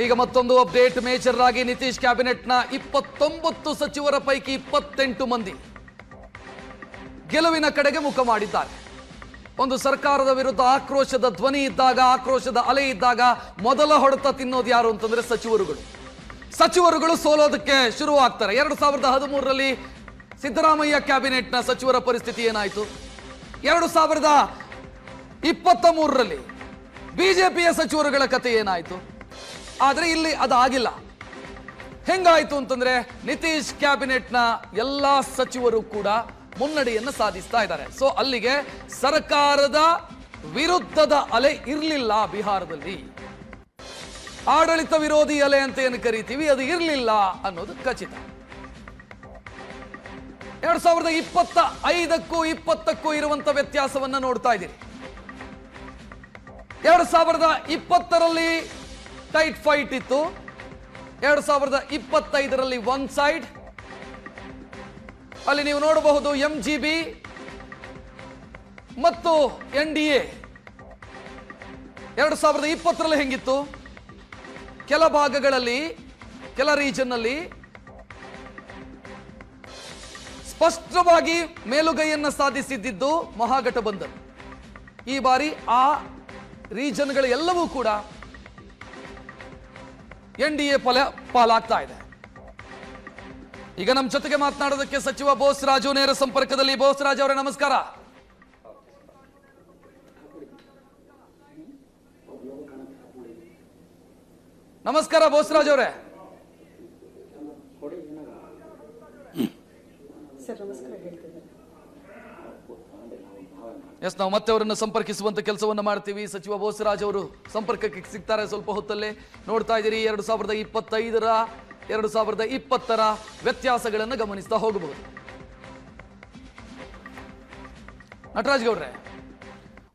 ಈಗ ಮತ್ತೊಂದು update. Major ಆಗಿ ನಿತೀಶ್ ಕ್ಯಾಬಿನೆಟ್ನ 29 ಸಚಿವರ ಪೈಕಿ 28 ಮಂದಿ ಗೆಲುವಿನ ಕಡೆಗೆ ಮುಖ ಮಾಡಿದ್ದಾರೆ. ಒಂದು ಸರ್ಕಾರದ ವಿರುದ್ಧ ಆಕ್ರೋಶದ ಧ್ವನಿ ಇದ್ದಾಗ, ಆಕ್ರೋಶದ ಅಲೆ ಇದ್ದಾಗ ಮೊದಲ ಹೊಡೆತ ತಿನ್ನೋದು ಯಾರು ಅಂತಂದ್ರೆ ಸಚಿವರುಗಳು ಸೋಲೋದಕ್ಕೆ ಶುರುವಾಗ್ತಾರೆ. 2013ರಲ್ಲಿ ಸಿದ್ದರಾಮಯ್ಯ ಕ್ಯಾಬಿನೆಟ್ನ ಸಚಿವರ ಪರಿಸ್ಥಿತಿ ಏನಾಯಿತು? 2023ರಲ್ಲಿ ಬಿಜೆಪಿಯ ಸಚಿವರುಗಳ ಕತೆ ಏನಾಯಿತು? ಆದರೆ ಇಲ್ಲಿ ಅದಾಗಿಲ್ಲ. ಹೆಂಗಾಯ್ತು ಅಂತಂದ್ರೆ ನಿತೀಶ್ ಕ್ಯಾಬಿನೆಟ್ನ ಎಲ್ಲಾ ಸಚಿವರು ಕೂಡ ಮುನ್ನಡೆಯನ್ನು ಸಾಧಿಸ್ತಾ ಇದ್ದಾರೆ. ಸೊ ಅಲ್ಲಿಗೆ ಸರ್ಕಾರದ ವಿರುದ್ಧದ ಅಲೆ ಇರಲಿಲ್ಲ ಬಿಹಾರದಲ್ಲಿ. ಆಡಳಿತ ವಿರೋಧಿ ಅಲೆ ಅಂತ ಏನು ಕರಿತೀವಿ, ಅದು ಇರಲಿಲ್ಲ ಅನ್ನೋದು ಖಚಿತ. 2025ಕ್ಕೂ 20ಕ್ಕೂ ಇರುವಂತ ವ್ಯತ್ಯಾಸವನ್ನ ನೋಡ್ತಾ ಇದ್ದೀರಿ. 2020ರಲ್ಲಿ ಟೈಟ್ ಫೈಟ್ ಇತ್ತು. 2025ರಲ್ಲಿ ಒನ್ ಸೈಡ್. ಅಲ್ಲಿ ನೀವು ನೋಡಬಹುದು MGB ಮತ್ತು NDA. 2020ರಲ್ಲಿ ಹೆಂಗಿತ್ತು? ಕೆಲ ಭಾಗಗಳಲ್ಲಿ, ಕೆಲ ರೀಜನ್ ಅಲ್ಲಿ ಸ್ಪಷ್ಟವಾಗಿ ಮೇಲುಗೈಯನ್ನು ಸಾಧಿಸಿದ್ದು ಮಹಾಗಠಬಂಧನ್. ಈ ಬಾರಿ ಆ ರೀಜನ್ಗಳು ಎಲ್ಲವೂ ಕೂಡ NDA ಪಾಲಾಗ್ತಾ ಇದೆ. ಈಗ ನಮ್ಮ ಜೊತೆಗೆ ಮಾತನಾಡೋದಕ್ಕೆ ಸಚಿವ ಬೋಸರಾಜು ನೇರ ಸಂಪರ್ಕದಲ್ಲಿ. ಬೋಸರಾಜ್ ಅವರೇ ನಮಸ್ಕಾರ. ನಮಸ್ಕಾರ ಬೋಸರಾಜ್ ಅವರೇ. ಎಸ್, ನಾವು ಮತ್ತೆ ಅವರನ್ನು ಸಂಪರ್ಕಿಸುವಂತ ಕೆಲಸವನ್ನ ಮಾಡ್ತೀವಿ. ಸಚಿವ ಬೋಸರಾಜ್ ಅವರು ಸಂಪರ್ಕಕ್ಕೆ ಸಿಗ್ತಾರೆ ಸ್ವಲ್ಪ ಹೊತ್ತಲ್ಲೇ. ನೋಡ್ತಾ ಇದ್ದೀರಿ 2025ರ 2020ರ ವ್ಯತ್ಯಾಸಗಳನ್ನು ಗಮನಿಸ್ತಾ ಹೋಗಬಹುದು. ನಟರಾಜ್ ಗೌಡ್ರೆ,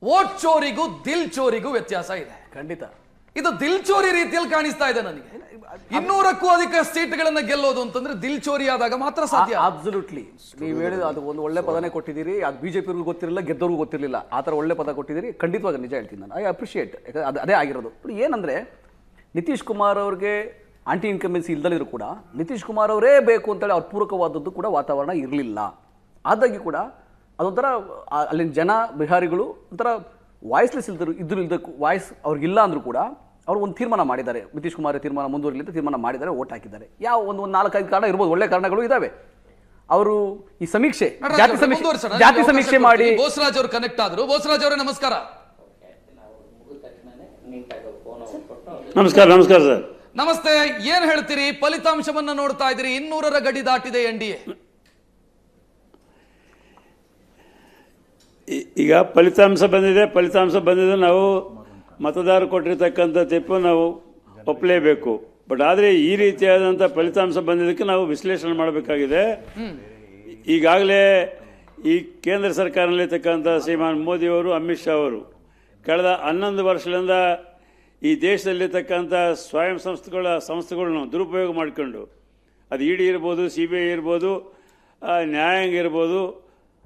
ವೋಟ್ ಚೋರಿಗೂ ದಿಲ್ ಚೋರಿಗೂ ವ್ಯತ್ಯಾಸ ಇದೆ. ಖಂಡಿತ ಇದು ದಿಲ್ ಚೋರಿ ರೀತಿಯಲ್ಲಿ ಕಾಣಿಸ್ತಾ ಇದೆ ನನಗೆ. 200ಕ್ಕೂ ಅಧಿಕ ಸೀಟ್ಗಳನ್ನ ಗೆಲ್ಲೋದು ಅಂತಂದ್ರೆ ದಿಲ್ ಚೋರಿ ಆದಾಗ ಮಾತ್ರ ಸಾಧ್ಯ. ಅಬ್ಸಲ್ಯೂಟ್ಲಿ ನೀವು ಹೇಳಿದ ಅದು ಒಂದು ಒಳ್ಳೆ ಪದನೇ ಕೊಟ್ಟಿದ್ದೀರಿ. ಅದು ಬಿಜೆಪಿಗೂ ಗೊತ್ತಿರಲಿಲ್ಲ, ಗೆದ್ದವ್ರಿಗೂ ಗೊತ್ತಿರಲಿಲ್ಲ. ಆ ಥರ ಒಳ್ಳೆ ಪದ ಕೊಟ್ಟಿದ್ದೀರಿ. ಖಂಡಿತವಾಗಿ ನಿಜ ಹೇಳ್ತೀನಿ ನಾನು. I appreciate. ಅದೇ ಆಗಿರೋದು. ಏನಂದ್ರೆ ನಿತೀಶ್ ಕುಮಾರ್ ಅವ್ರಿಗೆ ಆಂಟಿ ಇನ್ಕಂಬೆನ್ಸಿ ಇಲ್ದಲಿದ್ರು ಕೂಡ ನಿತೀಶ್ ಕುಮಾರ್ ಅವರೇ ಬೇಕು ಅಂತೇಳಿ ಅವ್ರ ಪೂರಕವಾದದ್ದು ಕೂಡ ವಾತಾವರಣ ಇರಲಿಲ್ಲ. ಆದಾಗಿ ಕೂಡ ಅದೊಂಥರ ಅಲ್ಲಿನ ಜನ ಬಿಹಾರಿಗಳು ಒಂಥರ ವಾಯ್ಸ್ಲೆಸ್ ಇಲ್ಲದ ವಾಯ್ಸ್ ಅವ್ರಿಗಿಲ್ಲ ಅಂದ್ರೂ ಕೂಡ ಅವರು ಒಂದು ತೀರ್ಮಾನ ಮಾಡಿದ್ದಾರೆ. ನಿತೀಶ್ ಕುಮಾರ್ ತೀರ್ಮಾನ ಮುಂದುವರಿಲಿ ಅಂತ ತೀರ್ಮಾನ ಮಾಡಿದ್ದಾರೆ, ಓಟ್ ಹಾಕಿದ್ದಾರೆ. ಯಾವ ಒಂದು 4-5 ಕಾರಣ ಇರ್ಬೋದು, ಒಳ್ಳೆ ಕಾರಣಗಳು ಇದಾವೆ. ಅವರು ಈ ಸಮೀಕ್ಷೆ, ಜಾತಿ ಸಮೀಕ್ಷೆ ಮಾಡಿ ಬೋಸರಾಜ್ ಅವರು ಕನೆಕ್ಟ್ ಆದ್ರು. ಬೋಸರಾಜ್ ಅವರೇ ನಮಸ್ಕಾರ. ನಮಸ್ಕಾರ. ನಮಸ್ಕಾರ ಸರ್. ನಮಸ್ತೆ. ಏನ್ ಹೇಳ್ತೀರಿ? ಫಲಿತಾಂಶವನ್ನ ನೋಡ್ತಾ ಇದ್ದೀರಿ, 200ರ ಗಡಿ ದಾಟಿದೆ NDA. ಈಗ ಫಲಿತಾಂಶ ಬಂದಿದೆ. ನಾವು ಮತದಾರರು ಕೊಟ್ಟಿರ್ತಕ್ಕಂಥ ತೀರ್ಪು ನಾವು ಒಪ್ಪಲೇಬೇಕು. ಬಟ್ ಆದರೆ ಈ ರೀತಿಯಾದಂಥ ಫಲಿತಾಂಶ ಬಂದಿದ್ದಕ್ಕೆ ನಾವು ವಿಶ್ಲೇಷಣೆ ಮಾಡಬೇಕಾಗಿದೆ. ಈಗಾಗಲೇ ಈ ಕೇಂದ್ರ ಸರ್ಕಾರದಲ್ಲಿರ್ತಕ್ಕಂಥ ಶ್ರೀಮಾನ್ ಮೋದಿಯವರು, ಅಮಿತ್ ಶಾ ಅವರು ಕಳೆದ 11 ವರ್ಷಗಳಿಂದ ಈ ದೇಶದಲ್ಲಿರ್ತಕ್ಕಂಥ ಸ್ವಯಂ ಸಂಸ್ಥೆಗಳನ್ನ ದುರುಪಯೋಗ ಮಾಡಿಕೊಂಡು, ಅದು ED ಇರ್ಬೋದು, CBI ಇರ್ಬೋದು, ನ್ಯಾಯಾಂಗ ಇರ್ಬೋದು,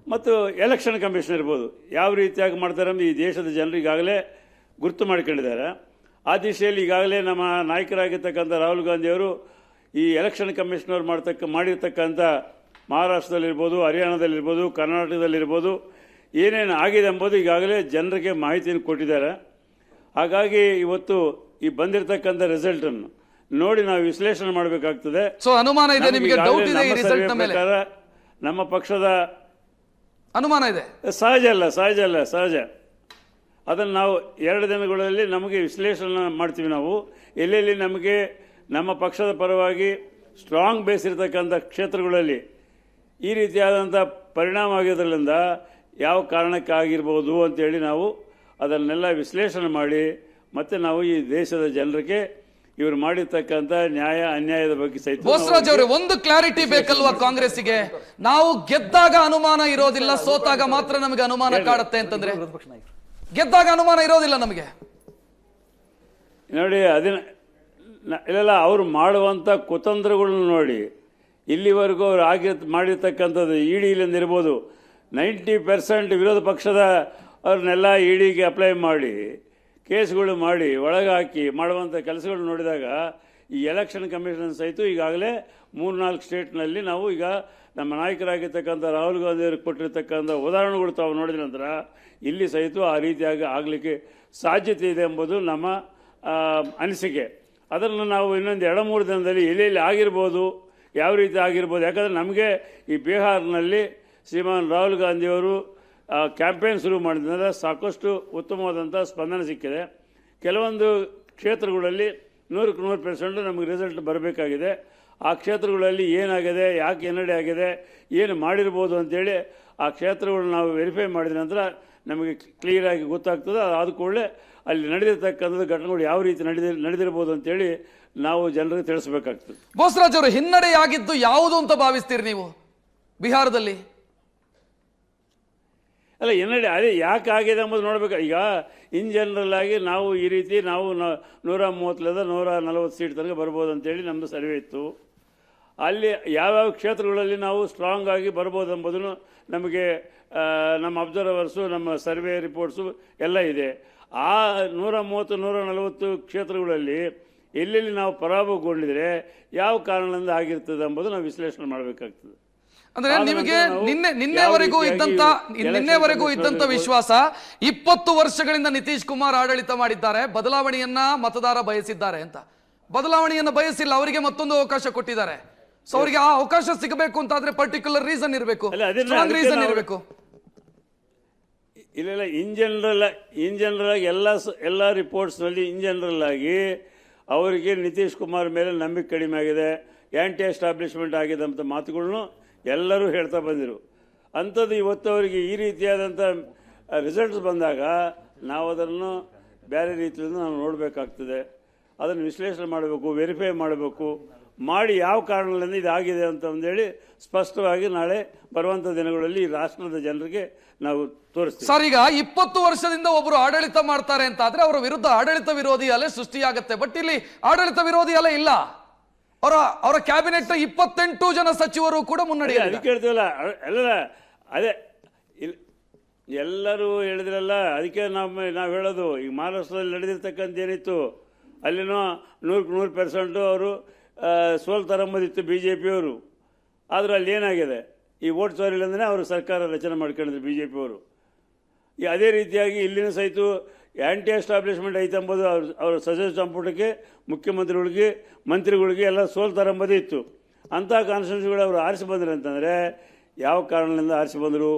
ಮತ್ತು ಎಲೆಕ್ಷನ್ ಕಮಿಷನ್ ಇರ್ಬೋದು, ಯಾವ ರೀತಿಯಾಗಿ ಮಾಡ್ತಾರೆ ಅಂದರೆ ಈ ದೇಶದ ಜನರು ಈಗಾಗಲೇ ಗುರುತು ಮಾಡಿಕೊಂಡಿದ್ದಾರೆ. ಆ ದಿಶೆಯಲ್ಲಿ ಈಗಾಗಲೇ ನಮ್ಮ ನಾಯಕರಾಗಿರ್ತಕ್ಕಂಥ ರಾಹುಲ್ ಗಾಂಧಿಯವರು ಈ ಎಲೆಕ್ಷನ್ ಕಮಿಷನರ್ ಮಾಡಿರ್ತಕ್ಕಂಥ ಮಹಾರಾಷ್ಟ್ರದಲ್ಲಿರ್ಬೋದು, ಹರಿಯಾಣದಲ್ಲಿರ್ಬೋದು, ಕರ್ನಾಟಕದಲ್ಲಿರ್ಬೋದು ಏನೇನು ಆಗಿದೆ ಎಂಬುದು ಈಗಾಗಲೇ ಜನರಿಗೆ ಮಾಹಿತಿಯನ್ನು ಕೊಟ್ಟಿದ್ದಾರೆ. ಹಾಗಾಗಿ ಇವತ್ತು ಈ ಬಂದಿರತಕ್ಕಂಥ ರಿಸಲ್ಟನ್ನು ನೋಡಿ ನಾವು ವಿಶ್ಲೇಷಣೆ ಮಾಡಬೇಕಾಗ್ತದೆ. ಸೊ ಅನುಮಾನ ಇದೆ ನಿಮಗೆ? ಡೌಟ್ ಇದೆ ಈ ರಿಸಲ್ಟ್ ಮೇಲೆ? ನಮ್ಮ ಪಕ್ಷದ ಅನುಮಾನ ಇದೆ. ಸಹಜ. ಅದನ್ನು ನಾವು 2 ದಿನಗಳಲ್ಲಿ ನಮಗೆ ವಿಶ್ಲೇಷಣೆ ಮಾಡ್ತೀವಿ. ನಾವು ಎಲ್ಲೆಲ್ಲಿ ನಮಗೆ ನಮ್ಮ ಪಕ್ಷದ ಪರವಾಗಿ ಸ್ಟ್ರಾಂಗ್ ಬೇಸ್ ಇರತಕ್ಕಂಥ ಕ್ಷೇತ್ರಗಳಲ್ಲಿ ಈ ರೀತಿಯಾದಂಥ ಪರಿಣಾಮ ಆಗಿರೋದ್ರಿಂದ ಯಾವ ಕಾರಣಕ್ಕಾಗಿರ್ಬೋದು ಅಂತೇಳಿ ನಾವು ಅದನ್ನೆಲ್ಲ ವಿಶ್ಲೇಷಣೆ ಮಾಡಿ ಮತ್ತೆ ನಾವು ಈ ದೇಶದ ಜನರಿಗೆ ಇವರು ಮಾಡಿರ್ತಕ್ಕಂಥ ನ್ಯಾಯ ಅನ್ಯಾಯದ ಬಗ್ಗೆ ಸಹಿತ. ಬೋಸರಾಜ್ ಅವರೇ, ಒಂದು ಕ್ಲಾರಿಟಿ ಬೇಕಲ್ವಾ ಕಾಂಗ್ರೆಸ್ಸಿಗೆ? ನಾವು ಗೆದ್ದಾಗ ಅನುಮಾನ ಇರೋದಿಲ್ಲ, ಸೋತಾಗ ಮಾತ್ರ ನಮಗೆ ಅನುಮಾನ ಕಾಡುತ್ತೆ ಅಂತಂದ್ರೆ ಗೆದ್ದಾಗ ಅನುಮಾನ ಇರೋದಿಲ್ಲ ನಮಗೆ. ನೋಡಿ ಇಲ್ಲ ಅವರು ಮಾಡುವಂಥ ಕುತಂತ್ರಗಳನ್ನ ನೋಡಿ ಇಲ್ಲಿವರೆಗೂ ಅವ್ರು ಮಾಡಿರ್ತಕ್ಕಂಥದ್ದು EDಲಿಂದ ಇರ್ಬೋದು 90% ವಿರೋಧ ಪಕ್ಷದ ಅವ್ರನ್ನೆಲ್ಲ EDಗೆ ಅಪ್ಲೈ ಮಾಡಿ ಕೇಸ್ಗಳು ಮಾಡಿ ಒಳಗೆ ಮಾಡುವಂಥ ಕೆಲಸಗಳು ನೋಡಿದಾಗ ಈ ಎಲೆಕ್ಷನ್ ಕಮಿಷನ್ ಸಹಿತ ಈಗಾಗಲೇ 3-4 ಸ್ಟೇಟ್ನಲ್ಲಿ ನಾವು ಈಗ ನಮ್ಮ ನಾಯಕರಾಗಿರ್ತಕ್ಕಂಥ ರಾಹುಲ್ ಗಾಂಧಿಯವರು ಕೊಟ್ಟಿರ್ತಕ್ಕಂಥ ಉದಾಹರಣೆಗಳು ತಾವು ನೋಡಿದ ನಂತರ ಇಲ್ಲಿ ಸಹಿತ ಆ ರೀತಿಯಾಗಿ ಆಗಲಿಕ್ಕೆ ಸಾಧ್ಯತೆ ಇದೆ ಎಂಬುದು ನಮ್ಮ ಅನಿಸಿಕೆ. ಅದನ್ನು ನಾವು ಇನ್ನೊಂದು 2-3 ದಿನದಲ್ಲಿ ಎಲ್ಲೆಲ್ಲಿ ಆಗಿರ್ಬೋದು, ಯಾವ ರೀತಿ ಆಗಿರ್ಬೋದು. ಯಾಕಂದರೆ ನಮಗೆ ಈ ಬಿಹಾರ್ನಲ್ಲಿ ಶ್ರೀಮಾನ್ ರಾಹುಲ್ ಗಾಂಧಿಯವರು ಕ್ಯಾಂಪೇನ್ ಶುರು ಮಾಡಿದ್ರಿಂದ ಸಾಕಷ್ಟು ಉತ್ತಮವಾದಂಥ ಸ್ಪಂದನೆ ಸಿಕ್ಕಿದೆ. ಕೆಲವೊಂದು ಕ್ಷೇತ್ರಗಳಲ್ಲಿ 100% ನಮಗೆ ರಿಸಲ್ಟ್ ಬರಬೇಕಾಗಿದೆ. ಆ ಕ್ಷೇತ್ರಗಳಲ್ಲಿ ಏನಾಗಿದೆ, ಯಾಕೆ ಹಿನ್ನಡೆ ಆಗಿದೆ, ಏನು ಮಾಡಿರ್ಬೋದು ಅಂತೇಳಿ ಆ ಕ್ಷೇತ್ರಗಳನ್ನ ನಾವು ವೆರಿಫೈ ಮಾಡಿದ ನಂತರ ನಮಗೆ ಕ್ಲಿಯರಾಗಿ ಗೊತ್ತಾಗ್ತದೆ. ಆದ ಕೂಡಲೇ ಅಲ್ಲಿ ನಡೆದಿರ್ತಕ್ಕಂಥದ್ದು ಘಟನೆಗಳು ಯಾವ ರೀತಿ ನಡೆದಿರ್ಬೋದು ಅಂತೇಳಿ ನಾವು ಜನರಿಗೆ ತಿಳಿಸ್ಬೇಕಾಗ್ತದೆ. ಬೋಸರಾಜ್ ಅವರು, ಹಿನ್ನಡೆಯಾಗಿದ್ದು ಯಾವುದು ಅಂತ ಭಾವಿಸ್ತೀರಿ ನೀವು ಬಿಹಾರದಲ್ಲಿ? ಅಲ್ಲ, ಹಿನ್ನಡೆ ಅದೇ ಯಾಕೆ ಆಗಿದೆ ಎಂಬುದು ನೋಡ್ಬೇಕು. ಈಗ ಇನ್ ಜನರಲ್ ಆಗಿ ನಾವು ಈ ರೀತಿ ನಾವು 130ರಿಂದ 140 ಸೀಟ್ ತನಕ ಬರ್ಬೋದು ಅಂತೇಳಿ ನಮ್ಮದು ಸರ್ವೆ ಇತ್ತು. ಅಲ್ಲಿ ಯಾವ್ಯಾವ ಕ್ಷೇತ್ರಗಳಲ್ಲಿ ನಾವು ಸ್ಟ್ರಾಂಗ್ ಆಗಿ ಬರ್ಬೋದು ಎಂಬುದನ್ನು ನಮಗೆ ನಮ್ಮ ಅಬ್ಸರ್ವರ್ಸು, ನಮ್ಮ ಸರ್ವೆ ರಿಪೋರ್ಟ್ಸು ಎಲ್ಲ ಇದೆ. ಆ 130-140 ಕ್ಷೇತ್ರಗಳಲ್ಲಿ ಎಲ್ಲೆಲ್ಲಿ ನಾವು ಪರಾಭವಗೊಂಡಿದ್ರೆ ಯಾವ ಕಾರಣದಿಂದ ಆಗಿರ್ತದೆ ಎಂಬುದು ನಾವು ವಿಶ್ಲೇಷಣೆ ಮಾಡಬೇಕಾಗ್ತದೆ. ಅಂದ್ರೆ ನಿಮಗೆ ನಿನ್ನೆವರೆಗೂ ಇದ್ದಂತ ವಿಶ್ವಾಸ, 20 ವರ್ಷಗಳಿಂದ ನಿತೀಶ್ ಕುಮಾರ್ ಆಡಳಿತ ಮಾಡಿದ್ದಾರೆ, ಬದಲಾವಣೆಯನ್ನ ಮತದಾರ ಬಯಸಿದ್ದಾರೆ ಅಂತ. ಬದಲಾವಣೆಯನ್ನ ಬಯಸಿಲ್ಲ, ಅವರಿಗೆ ಮತ್ತೊಂದು ಅವಕಾಶ ಕೊಟ್ಟಿದ್ದಾರೆ. ಸೊ ಅವರಿಗೆ ಆ ಅವಕಾಶ ಸಿಗಬೇಕು ಅಂತ ಆದ್ರೆ ಪರ್ಟಿಕ್ಯುಲರ್ ರೀಸನ್ ಇರಬೇಕು, ಸ್ಟ್ರಾಂಗ್ ರೀಸನ್ ಇರಬೇಕು. ಇಲ್ಲ, ಇನ್ ಜನರಲ್ ಆಗಿ ಎಲ್ಲ ರಿಪೋರ್ಟ್ಸ್ನಲ್ಲಿ ಇನ್ ಜನರಲ್ ಆಗಿ ಅವರಿಗೆ ನಿತೀಶ್ ಕುಮಾರ್ ಮೇಲೆ ನಂಬಿಕೆ ಕಡಿಮೆ ಆಗಿದೆ, ಆ್ಯಂಟಿ ಎಸ್ಟಾಬ್ಲಿಷ್ಮೆಂಟ್ ಆಗಿದೆ ಅಂತ ಮಾತುಗಳನ್ನು ಎಲ್ಲರೂ ಹೇಳ್ತಾ ಬಂದಿರು. ಅಂಥದ್ದು ಇವತ್ತು ಅವರಿಗೆ ಈ ರೀತಿಯಾದಂಥ ರಿಸಲ್ಟ್ಸ್ ಬಂದಾಗ ನಾವು ಅದನ್ನು ಬೇರೆ ರೀತಿಯಿಂದ ನಾವು ನೋಡಬೇಕಾಗ್ತದೆ. ಅದನ್ನು ವಿಶ್ಲೇಷಣೆ ಮಾಡಬೇಕು, ವೆರಿಫೈ ಮಾಡಬೇಕು, ಮಾಡಿ ಯಾವ ಕಾರಣದಿಂದ ಇದಾಗಿದೆ ಅಂತ ಅಂದೇಳಿ ಸ್ಪಷ್ಟವಾಗಿ ನಾಳೆ ಬರುವಂಥ ದಿನಗಳಲ್ಲಿ ಈ ರಾಷ್ಟ್ರದ ಜನರಿಗೆ ನಾವು ತೋರಿಸ್ತೀವಿ. ಸರ್, ಈಗ 20 ವರ್ಷದಿಂದ ಒಬ್ಬರು ಆಡಳಿತ ಮಾಡ್ತಾರೆ ಅಂತ ಆದ್ರೆ ಅವರ ವಿರುದ್ಧ ಆಡಳಿತ ವಿರೋಧಿ ಅಲೆ ಸೃಷ್ಟಿಯಾಗುತ್ತೆ. ಬಟ್ ಇಲ್ಲಿ ಆಡಳಿತ ವಿರೋಧಿ ಅಲೆ ಇಲ್ಲ. ಅವರ ಕ್ಯಾಬಿನೆಟ್ 28 ಜನ ಸಚಿವರು ಕೂಡ ಮುನ್ನಡೆ. ಅದಕ್ಕೆ ಹೇಳ್ತೀವಲ್ಲ, ಎಲ್ಲ ಅದೇ ಎಲ್ಲರೂ ಹೇಳಿದ್ರಲ್ಲ, ಅದಕ್ಕೆ ನಾವು ಹೇಳೋದು. ಈಗ ಮಹಾರಾಷ್ಟ್ರದಲ್ಲಿ ನಡೆದಿರ್ತಕ್ಕಂಥ ಏನಿತ್ತು, ಅಲ್ಲಿನೂ 100% ಅವರು ಸೋಲ್ತಾರಂಬದಿತ್ತು BJPಯವರು. ಆದರೂ ಅಲ್ಲಿ ಏನಾಗಿದೆ, ಈ ವೋಟ್ ಚೋರಿಲಿಂದನೇ ಅವರು ಸರ್ಕಾರ ರಚನೆ ಮಾಡ್ಕೊಂಡಿದ್ರು BJPಯವರು. ಈ ಅದೇ ರೀತಿಯಾಗಿ ಇಲ್ಲಿನ ಸಹಿತ ಆ್ಯಂಟಿ ಎಸ್ಟಾಬ್ಲಿಷ್ಮೆಂಟ್ ಐತೆ ಎಂಬುದು ಅವರ ಸಚಿವ ಸಂಪುಟಕ್ಕೆ, ಮುಖ್ಯಮಂತ್ರಿಗಳಿಗೆ, ಮಂತ್ರಿಗಳಿಗೆ ಎಲ್ಲ ಸೋಲ್ತಾರಂಬದೇ ಇತ್ತು. ಅಂಥ ಕಾನ್ಸ್ಟಿಟ್ಯೂನ್ಸಿಗಳು ಅವರು ಆರಿಸಿ ಬಂದರು ಅಂತಂದರೆ ಯಾವ ಕಾರಣದಿಂದ ಆರಿಸಿ ಬಂದರು,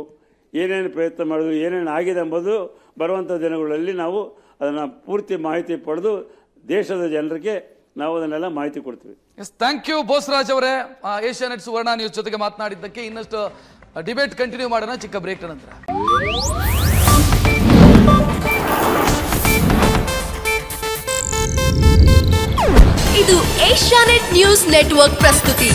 ಏನೇನು ಪ್ರಯತ್ನ ಮಾಡಿದ್ರು, ಏನೇನು ಆಗಿದೆ ಎಂಬುದು ಬರುವಂಥ ದಿನಗಳಲ್ಲಿ ನಾವು ಅದನ್ನು ಪೂರ್ತಿ ಮಾಹಿತಿ ಪಡೆದು ದೇಶದ ಜನರಿಗೆ ನಾವು ಅದನ್ನೆಲ್ಲ ಮಾಹಿತಿ ಕೊಡ್ತೀವಿ. ಎಸ್, ಥ್ಯಾಂಕ್ ಯು ಬೋಸರಾಜ್ ಅವರೇ. ಏಷ್ಯಾನೆಟ್ ಸುವರ್ಣ ನ್ಯೂಸ್ ಜೊತೆಗೆ ಮಾತನಾಡಿದ್ದಕ್ಕೆ. ಇನ್ನಷ್ಟು ಡಿಬೇಟ್ ಕಂಟಿನ್ಯೂ ಮಾಡೋಣ ಚಿಕ್ಕ ಬ್ರೇಕ್ ನಂತರ. ಇದು ಏಷ್ಯಾನೆಟ್ ನ್ಯೂಸ್ ನೆಟ್ವರ್ಕ್ ಪ್ರಸ್ತುತಿ.